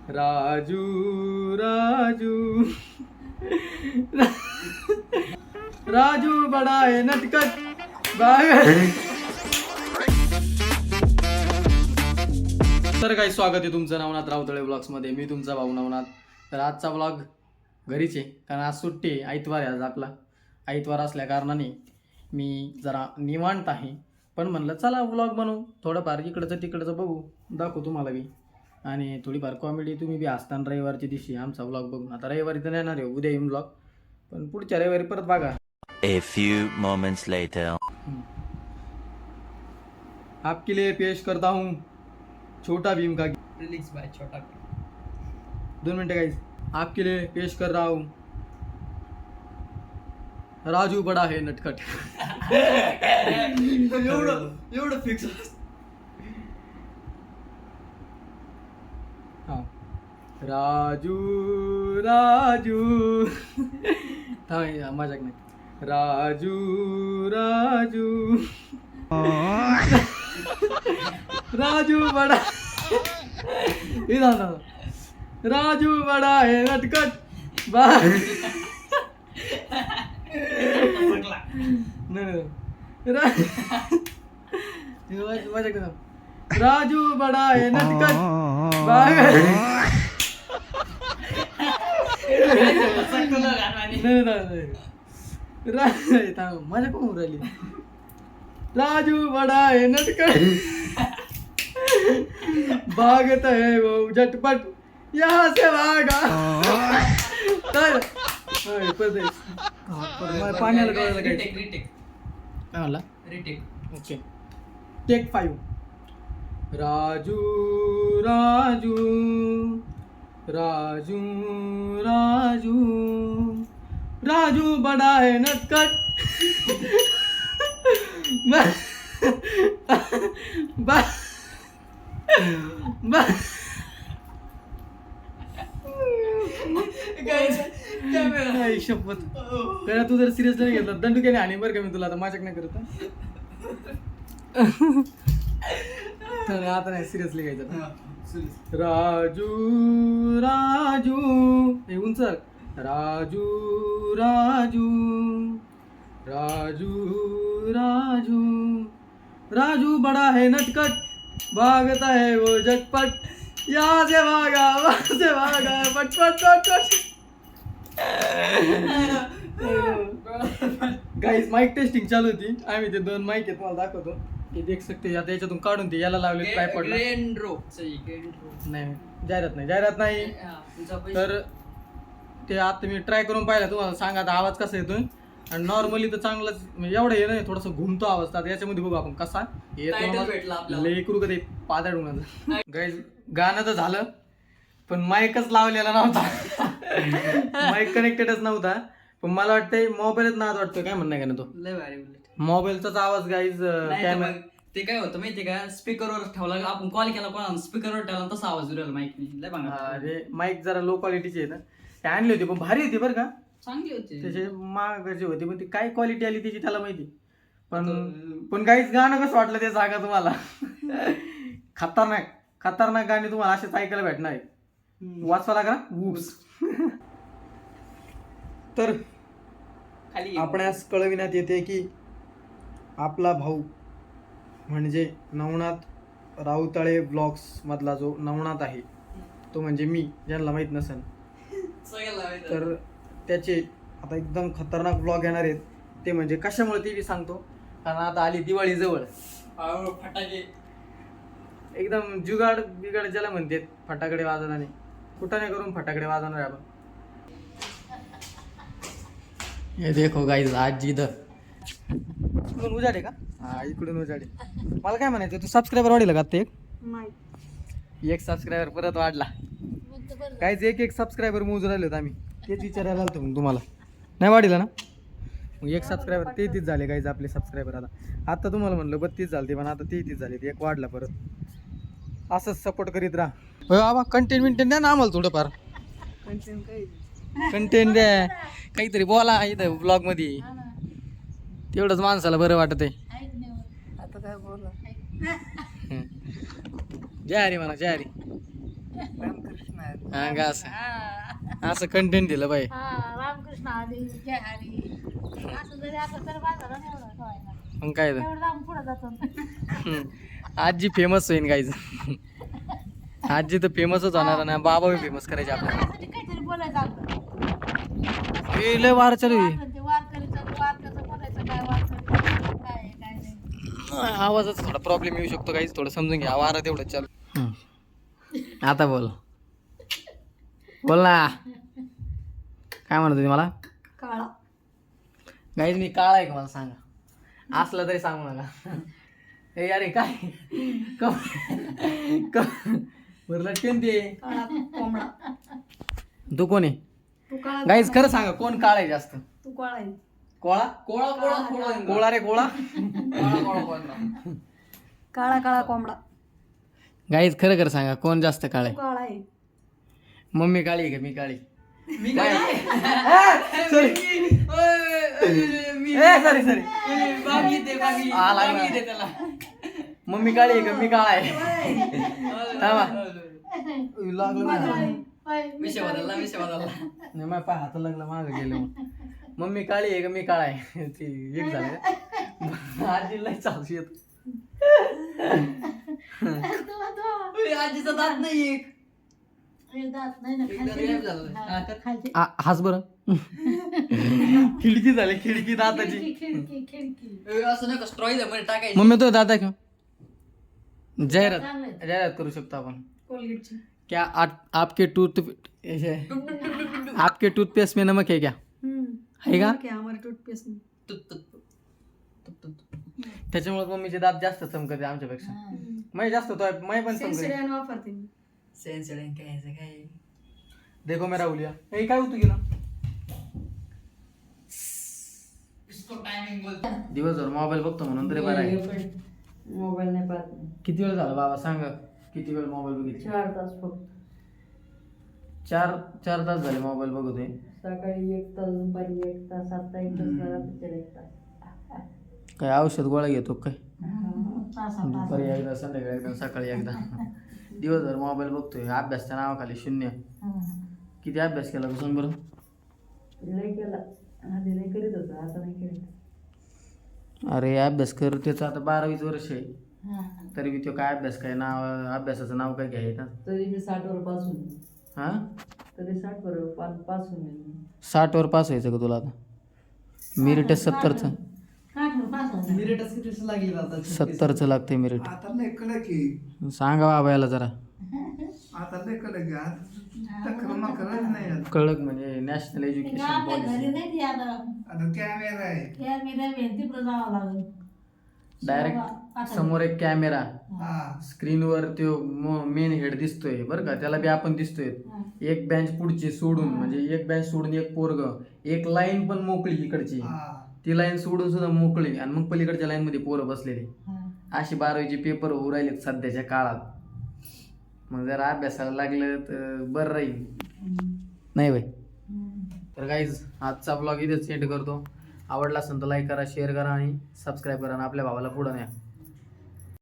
राजू राजू राजू बडा है नटखट तर काही स्वागत आहे तुमचं नवनाथ रावतळे ब्लॉग्समध्ये. मी तुमचा भाऊ नवनाथ. तर आजचा ब्लॉग घरीच आहे कारण आज सुट्टी आहे, आयतवार आहे आज आपला. आयतवार असल्या कारणाने मी जरा निवांत आहे, पण म्हणलं चला ब्लॉग बनवू, थोडंफार इकडचं तिकडचं बघू, दाखवू तुम्हाला बी आणि थोडीफार कॉमेडी तुम्ही बी असताना रविवारच्या दिवशी आमचा ब्लॉग बघून. आता रविवारी तर येणार आहे, उद्या येईन ब्लॉग, पण पुढच्या रविवारी परत बघा. A few moments later. आपके लिए पेश करता हूँ छोटा भीम का रिलीज बाय छोटा भीम. 2 मिनटं गाइस. आपके लिए पेश कर रहा हूँ राजू बड़ा है नटखट. एवढं फिक्स. हाँ. राजू राजू थांब मजाक नाही. राजू राजू राजू बड़ा इधर राजू बड़ा है नटखट नहीं मजाक नाही. राजू बड़ा है नटखट मजा कोण राहिली. राजू बड़ा है नटखट भागता है वो झटपट यहाँ से भागा. पाण्याला डोळ्याला काय रिटेक काय म्हणला. Retake. Okay take 5. Raju Raju Raju Raju Raju बड़ा है नटखट शपथ कारण तू जर सिरियस नाही घेतला दंडुक्याने आणि बरं का मी तुला आता माझ्याक नाही करत. तर आता नाही सिरियसली घ्यायचं. राजू राजू हे उंच. राजू राजू राजू राजू राजू बड़ा है नटखट भागता है वो झटपट यहाँ से भागा वहाँ से भागा पट पट पट पट. गाइस माइक टेस्टिंग चालू होती. आम्ही ते 2 माइक आहेत तुम्हाला दाखवतो. ते देख सकते. आता याच्यातून काढून ते याला लावले ट्रायपॉडला. नाही जाहिरात नाही. तर ते आता मी ट्राय करून पाहिलं, तुम्हाला सांगा आता आवाज कसा येतोय. आणि नॉर्मली तर चांगलाच म्हणजे एवढं हे नाही, थोडंसं घुमतो आवाज. तर याच्यामध्ये बघू आपण कसा येतो. लेकरू कधी पादा डुंगाचं. गाईज गाणं तर झालं पण माईकच लावलेला नव्हता. माईक कनेक्टेडच नव्हता. पण मला वाटतंय मोबाईलच नाद वाटतं. काय म्हणणं आहे का ना तो लय भारी मोबाईलचाच आवाज गाईज. ते काय होतं माहितीये का, स्पीकरवर ठेवला आपण कॉल केला कोणाला स्पीकरवर ठेवला तसा आवाज उरेल माईकने. लय बघा अरे माईक जरा लो क्वालिटीची आहे ना. ते आणली होती पण भारी होती बरं का. चांगली होती त्याचे महागाची होती पण ती काय क्वालिटी आली त्याची त्याला माहिती. पण काहीच गाणं कसं वाटलं ते सांगा तुम्हाला. खतरनाक गाणे तुम्हाला असेच ऐकायला भेटणार आहे. वाचवा लागा वूप्स. तर खाली आपणास कळविण्यात येते की आपला भाऊ म्हणजे नवनाथ रावतळे ब्लॉग्स मधला जो नवनाथ आहे तो म्हणजे मी, ज्यांना माहीत नसेल तर त्याचे आता एकदम खतरनाक ब्लॉग येणार आहेत. ते म्हणजे कशामुळे ते बी सांगतो. कारण आता आली दिवाळी जवळ. फटाके एकदम जुगाड बिगाड ज्याला म्हणते फटाकडे वाजवणारे. कुठं नाही करून फटाकडे वाजवणार आपण. हे देखो गाईज आज इधर इकडून उजाडे का. हा इकडून उजाडे. मला काय म्हणायचं, तू सबस्क्रायबर वाढीला का ते एक सबस्क्रायबर परत वाढला. काहीच एक सबस्क्रायबर मोजून राहिले होते आम्ही. तेच विचारायला आलतो मग तुम्हाला. नाही वाढीला ना मग एक सबस्क्रायबर 33 झाले गाईज आपले सबस्क्रायबर. आता तुम्हाला म्हणलं 32 झाले पण आता 33 झाले. एक वाढला परत. असंच सपोर्ट करीत राहा. हो बाबा कंटेंट द्या ना आम्हाला थोडंफार. कंटेंट द्या काहीतरी बोला इथं ब्लॉग मध्ये. तेवढंच माणसाला बरं वाटत आहे. आता काय बोला. जय हरी म्हणा जय हरी. रामकृष्ण हा का असं असं कंटेंट दिलं बाई. रामकृष्ण हरी जय हरी असं जरी असं तर बाजारात नाही एवढं ठेवायला. मग काय तर. एवढं लांब पुढे जातो. आजी फेमस होईन गाईज. आजी तर फेमसच होणार ना, बाबा बी फेमस करायचे आपल्याला. त्यासाठी काहीतरी बोलायचं आपलं. ए, लय वार चालू आहे. ते वारकरीचं वारकचं बोलायचं काय वारकरी काय आहे, काय नाही. आवाजाचा थोडा प्रॉब्लेम येऊ शकतो गाईज, थोडं समजून घ्या. वारा तेवढं चालू. आता बोल बोल ना, काय म्हणत होती मला? काळा गाईज मी काळा आहे का मला सांगा, असलं तरी सांगू नका. ए अरे काय बरं लटकेन ते. काळा कोंबडा. तू कोण आहे तू काळा गाईज? खरं सांगा कोण काळा आहे जास्त? तू काळा आहे. कोळा कोळा कोळा कोळा कोळा रे कोळा. काळा काळा कोंबडा. गाईज खरं खरं सांगा कोण जास्त काळा तू आहे? काळा आहे. मम्मी काळी आहे का मी काळी? मी काय सॉरी सॉरी. बागी दे बागी आ, लागला. बागी दे त्याला. मम्मी काळी आहे का मी काळा आहे? थांबा. लागलं माझं. होय, मी विषय बदलला विषय बदलला. नाही माझ्या पाय हात लागलं मागं गेलं मग. मम्मी काळी आहे का मी काळा आहे? ती एक झालं. आजी लय चालू येत. उई, आजीचा दात नाही एक. हे दात नाही ना, एकदा खालचे. गायब झालं. हा, हा, कर. खालचे. हाच बरं. खिडकी झाली, खिडकी दाताची. खिडकी खिडकी. उई, असं नका स्ट्रॉ मध्ये टाकायचं. मम्मी तो दादा का जाहिरात चांगलं आहे. जाहिरात करू शकतो आपण. कोलगेटची. क्या आपके आपके टूथपेस्ट में नमक है क्या? है का? क्या हमारे टूथपेस्ट में. तुत, तुत, तुत, तुत, तुत. त्याच्यामुळे मम्मीचे दात जास्त चमकते आमच्यापेक्षा. मै जास्त तो मै पण चमकते. सेन्सोडाइन वापरते मी. सेन्सोडाइन काय याचं काय? देखो मेरा उलिया. ए काय होतं गेला? इसको टायमिंग बोलतो. दिवसभर मोबाईल बघतो म्हणून तरी बरं आहे. मोबाईल नाही पाहत. किती वेळ झाला बाबा सांगा, किती वेळ मोबाईल बघितले? 4 तास फक्त. 4 तास झाले मोबाईल बघतोय. सकाळी 1 तास, दुपारी 1 तास, आता 1 तास, रात्री 1 तास. काय औषध गोळ्या घेतो काय? तासा दुपारी एकदा, संध्याकाळी एकदा, सकाळी एकदा. दिवसभर मोबाईल बघतोय. अभ्यासच्या नावाखाली शून्य. किती अभ्यास केला सांग बरं? लय केला. आधी लय करीत होतो, आता नाही करीत. अरे अभ्यास कर, त्याचं आता 12वीच वर्ष आहे. हा. तरी बी तो काय अभ्यास काय नाव, अभ्यासाचं नाव काय घ्याय का? तरी मी 60 वर पासून. हा तरी 60 वर पासून आहे मी. 60 वर पास व्हायचं का तुला आता? मेरिट 70चं. 60 वर पास आहे. मिनिटच किती लागली आता? 70चं लागते मेरिट. आता लय कडक आहे. सांगा बाबा याला जरा. आता लय कडक आहे. आता टक्कर मकरच नाही आता. कळक म्हणजे नॅशनल एज्युकेशन आपल्या घरी पॉलिसी. नाही ती आता. आता कॅमेरा आहे. या मी नाही तिकडं जावं लागेल. डायरेक्ट समोर एक कॅमेरा, हा स्क्रीनवर तो मेन हेड दिसतोय बरं का, त्याला बी आपण दिसतोय. एक बेंच पुढची सोडून, म्हणजे एक बेंच सोडून एक पोरग, एक लाईन पण मोकळी इकडची, हा. ती लाईन सोडून सुद्धा मोकळी, आणि मग पलीकडच्या लाईन मध्ये पोरं बसलेली. अशी 12वीचे पेपर होऊ राहिलेत सध्याच्या काळात. मग जर अभ्यासाला लागलं तर बरं राहील नाही बाई. तर गाईज आजचा ब्लॉग इथेच सेंड करतो. आवडला असेल तर लाईक करा, शेअर करा आणि सबस्क्राईब करा आणि आपल्या भावाला पुढं न्या.